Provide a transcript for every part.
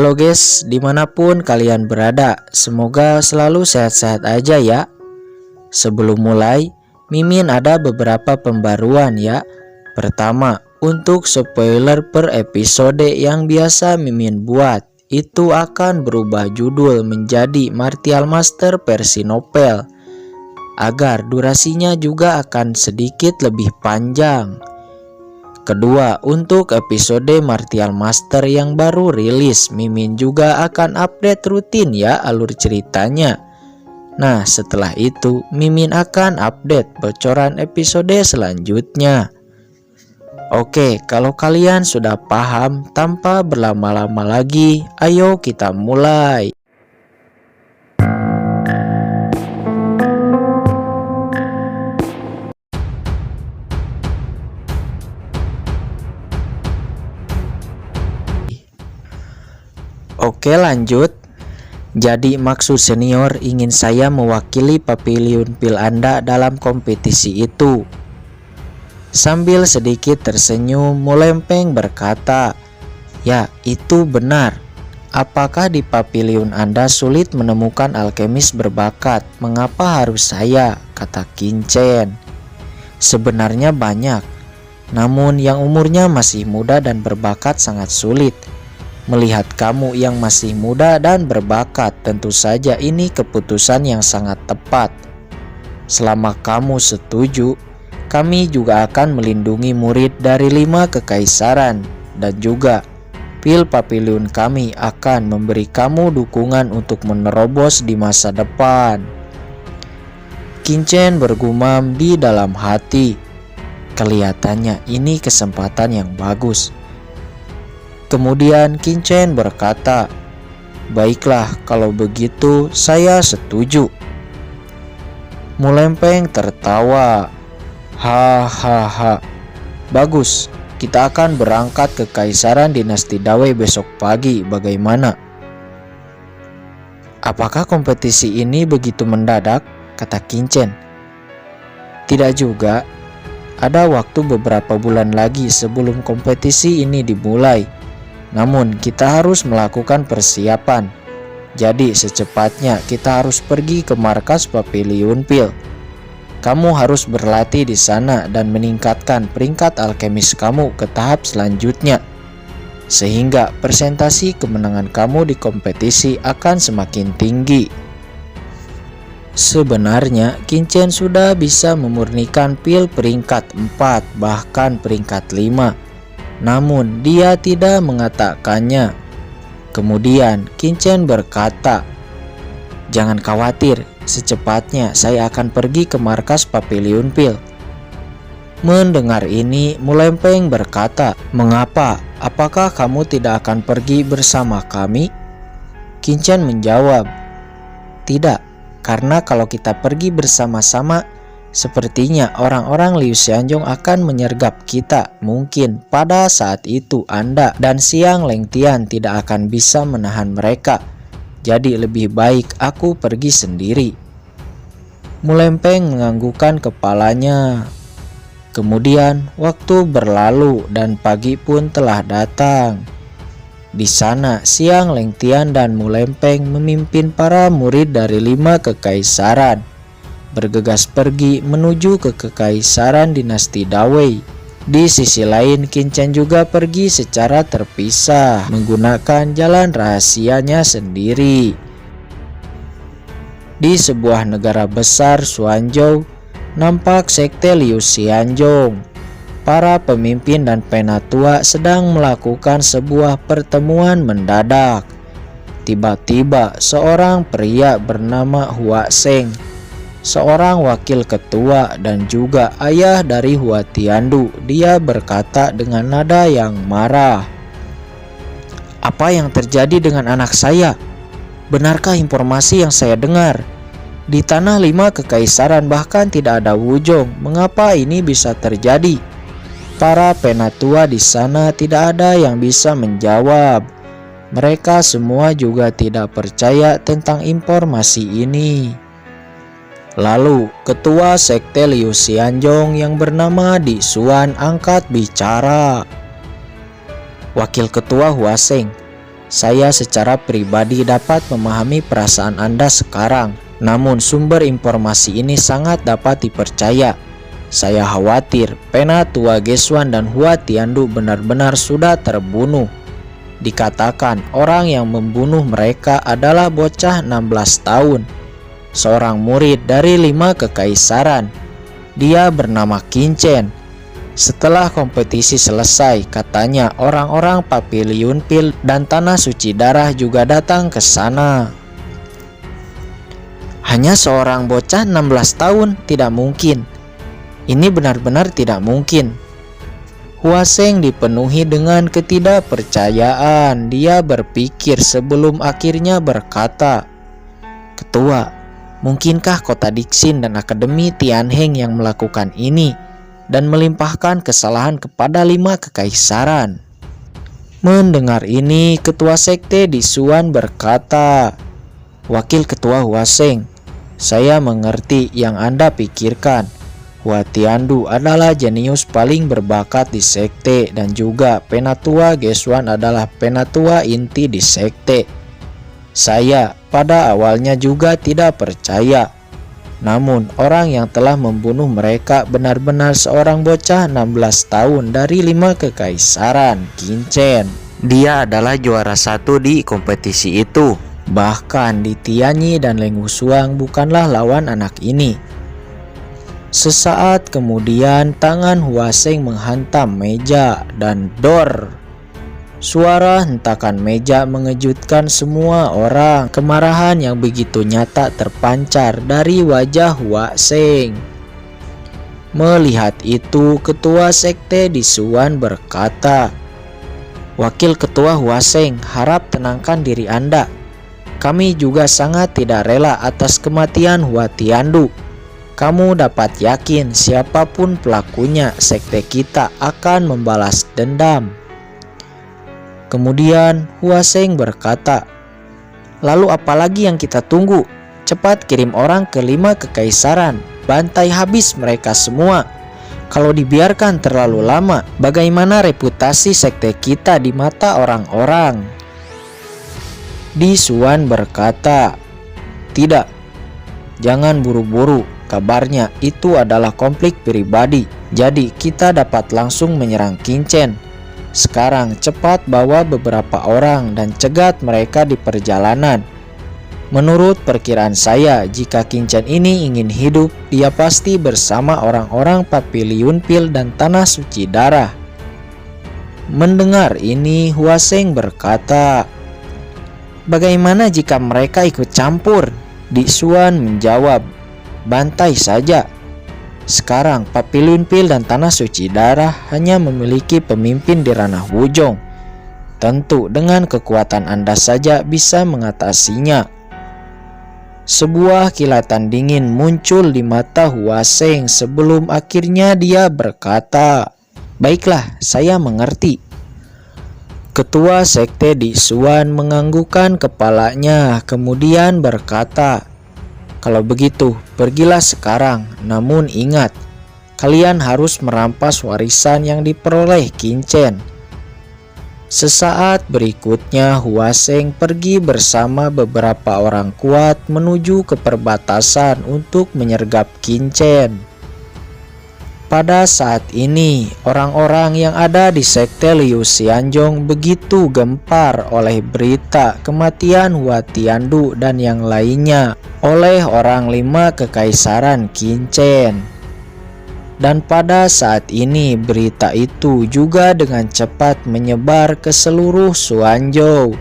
Halo guys, dimanapun kalian berada, semoga selalu sehat-sehat aja ya. Sebelum mulai, Mimin ada beberapa pembaruan ya. Pertama, untuk spoiler per episode yang biasa Mimin buat, itu akan berubah judul menjadi Martial Master versi novel, agar durasinya juga akan sedikit lebih panjang. Kedua, untuk episode Martial Master yang baru rilis, Mimin juga akan update rutin ya alur ceritanya. Nah, setelah itu Mimin akan update bocoran episode selanjutnya. Oke, kalau kalian sudah paham, tanpa berlama-lama lagi, ayo kita mulai. Oke, lanjut. Jadi maksud senior ingin saya mewakili Pavilion Pil Anda dalam kompetisi itu. Sambil sedikit tersenyum, Mulempeng berkata, "Ya, itu benar. Apakah di Pavilion Anda sulit menemukan alkemis berbakat? Mengapa harus saya?" kata Kincen. "Sebenarnya banyak. Namun yang umurnya masih muda dan berbakat sangat sulit. Melihat kamu yang masih muda dan berbakat, tentu saja ini keputusan yang sangat tepat. Selama kamu setuju, kami juga akan melindungi murid dari 5 kekaisaran, dan juga Pil Pavilion kami akan memberi kamu dukungan untuk menerobos di masa depan." Kincen bergumam di dalam hati. Kelihatannya ini kesempatan yang bagus. Kemudian Kincen berkata, "Baiklah, kalau begitu saya setuju." Mulempeng tertawa. "Hahaha, bagus. Kita akan berangkat ke Kaisaran Dinasti Dawei besok pagi, bagaimana?" "Apakah kompetisi ini begitu mendadak?" kata Kincen. "Tidak juga. Ada waktu beberapa bulan lagi sebelum kompetisi ini dimulai. Namun kita harus melakukan persiapan. Jadi secepatnya kita harus pergi ke markas Pavilion Pil. Kamu harus berlatih di sana dan meningkatkan peringkat alkemis kamu ke tahap selanjutnya, sehingga presentasi kemenangan kamu di kompetisi akan semakin tinggi." Sebenarnya Kincen sudah bisa memurnikan Pil peringkat 4 bahkan peringkat 5. Namun dia tidak mengatakannya. Kemudian Kincen berkata, "Jangan khawatir, secepatnya saya akan pergi ke markas Pavilion Pil." Mendengar ini, Mulempeng berkata, "Mengapa? Apakah kamu tidak akan pergi bersama kami?" Kincen menjawab, "Tidak, karena kalau kita pergi bersama-sama, sepertinya orang-orang Liu Xianzong akan menyergap kita. Mungkin pada saat itu Anda dan Xiang Lengtian tidak akan bisa menahan mereka. Jadi lebih baik aku pergi sendiri." Mulempeng menganggukkan kepalanya. Kemudian waktu berlalu dan pagi pun telah datang. Di sana Xiang Lengtian dan Mulempeng memimpin para murid dari 5 kekaisaran bergegas pergi menuju ke Kekaisaran Dinasti Dawei. Di sisi lain, Kincen juga pergi secara terpisah menggunakan jalan rahasianya sendiri. Di sebuah negara besar Xuanzhou, nampak sekte Liu Xianzong. Para pemimpin dan penatua sedang melakukan sebuah pertemuan mendadak. Tiba-tiba seorang pria bernama Hua Seng, seorang wakil ketua dan juga ayah dari Hua Tiandu, dia berkata dengan nada yang marah, "Apa yang terjadi dengan anak saya? Benarkah informasi yang saya dengar? Di tanah 5 kekaisaran bahkan tidak ada wujong. Mengapa ini bisa terjadi?" Para penatua di sana tidak ada yang bisa menjawab. Mereka semua juga tidak percaya tentang informasi ini. Lalu ketua sekte Liu Xianzong yang bernama Di Xuan angkat bicara. "Wakil ketua Hua Seng, Saya secara pribadi dapat memahami perasaan Anda sekarang, namun sumber informasi ini sangat dapat dipercaya. Saya khawatir Penatua Geswan dan Hua Tiandu benar-benar sudah terbunuh. Dikatakan orang yang membunuh mereka adalah bocah 16 tahun, seorang murid dari 5 kekaisaran. Dia bernama Qin Chen. Setelah kompetisi selesai, katanya orang-orang Papiliun Pil dan Tanah Suci Darah juga datang ke sana. Hanya seorang bocah 16 tahun? Tidak mungkin. Ini benar-benar tidak mungkin. Hua Seng dipenuhi dengan ketidakpercayaan. Dia berpikir sebelum akhirnya berkata, "Ketua, mungkinkah kota Dixin dan Akademi Tianheng yang melakukan ini dan melimpahkan kesalahan kepada 5 kekaisaran?" Mendengar ini, ketua sekte di Suan berkata, "Wakil ketua Hua Seng, saya mengerti yang Anda pikirkan. Hua Tiandu adalah jenius paling berbakat di sekte dan juga Penatua Geswan adalah penatua inti di sekte. Saya pada awalnya juga tidak percaya. Namun orang yang telah membunuh mereka benar-benar seorang bocah 16 tahun dari 5 kekaisaran, Qin Chen. Dia adalah juara 1 di kompetisi itu. Bahkan di Tianyi dan Leng Wusuang bukanlah lawan anak ini." Sesaat kemudian tangan Hua Seng menghantam meja dan dor. Suara hentakan meja mengejutkan semua orang. Kemarahan yang begitu nyata terpancar dari wajah Hua Seng. Melihat itu, ketua sekte di Suan berkata, "Wakil ketua Hua Seng, harap tenangkan diri Anda. Kami juga sangat tidak rela atas kematian Hua Tiandu. Kamu dapat yakin siapapun pelakunya, sekte kita akan membalas dendam." Kemudian Hua Seng berkata, "Lalu apalagi yang kita tunggu? Cepat kirim orang ke 5 kekaisaran, bantai habis mereka semua. Kalau dibiarkan terlalu lama, bagaimana reputasi sekte kita di mata orang-orang?" Di Suan berkata, "Tidak, jangan buru-buru. Kabarnya itu adalah konflik pribadi, jadi kita dapat langsung menyerang Qin Chen. Sekarang cepat bawa beberapa orang dan cegat mereka di perjalanan. Menurut perkiraan saya, jika Qin Chen ini ingin hidup, dia pasti bersama orang-orang Papiliun Pil dan Tanah Suci Darah." Mendengar ini, Hua Seng berkata, "Bagaimana jika mereka ikut campur?" Di Suan menjawab, "Bantai saja. Sekarang Papiliun Pil dan Tanah Suci Darah hanya memiliki pemimpin di ranah Wujong. Tentu dengan kekuatan Anda saja bisa mengatasinya." Sebuah kilatan dingin muncul di mata Hua Seng sebelum akhirnya dia berkata, "Baiklah, saya mengerti." Ketua sekte di Suan menganggukkan kepalanya kemudian berkata, "Kalau begitu, pergilah sekarang. Namun ingat, kalian harus merampas warisan yang diperoleh Qin Chen." Sesaat berikutnya, Hua Seng pergi bersama beberapa orang kuat menuju ke perbatasan untuk menyergap Qin Chen. Pada saat ini, orang-orang yang ada di sekte Liu Xianzong begitu gempar oleh berita kematian Hua Tiandu dan yang lainnya oleh orang 5 kekaisaran Qin Chen. Dan pada saat ini berita itu juga dengan cepat menyebar ke seluruh Xuanzhou.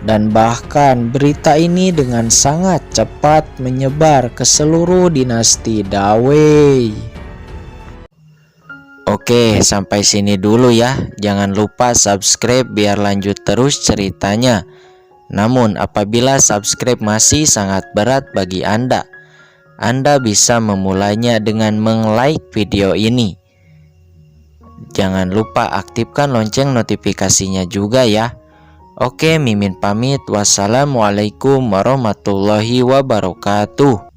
Dan bahkan berita ini dengan sangat cepat menyebar ke seluruh dinasti Dawei. Oke, sampai sini dulu ya. Jangan lupa subscribe biar lanjut terus ceritanya. Namun apabila subscribe masih sangat berat bagi Anda bisa memulainya dengan meng-like video ini. Jangan lupa aktifkan lonceng notifikasinya juga ya. Oke, Mimin pamit. Wassalamualaikum warahmatullahi wabarakatuh.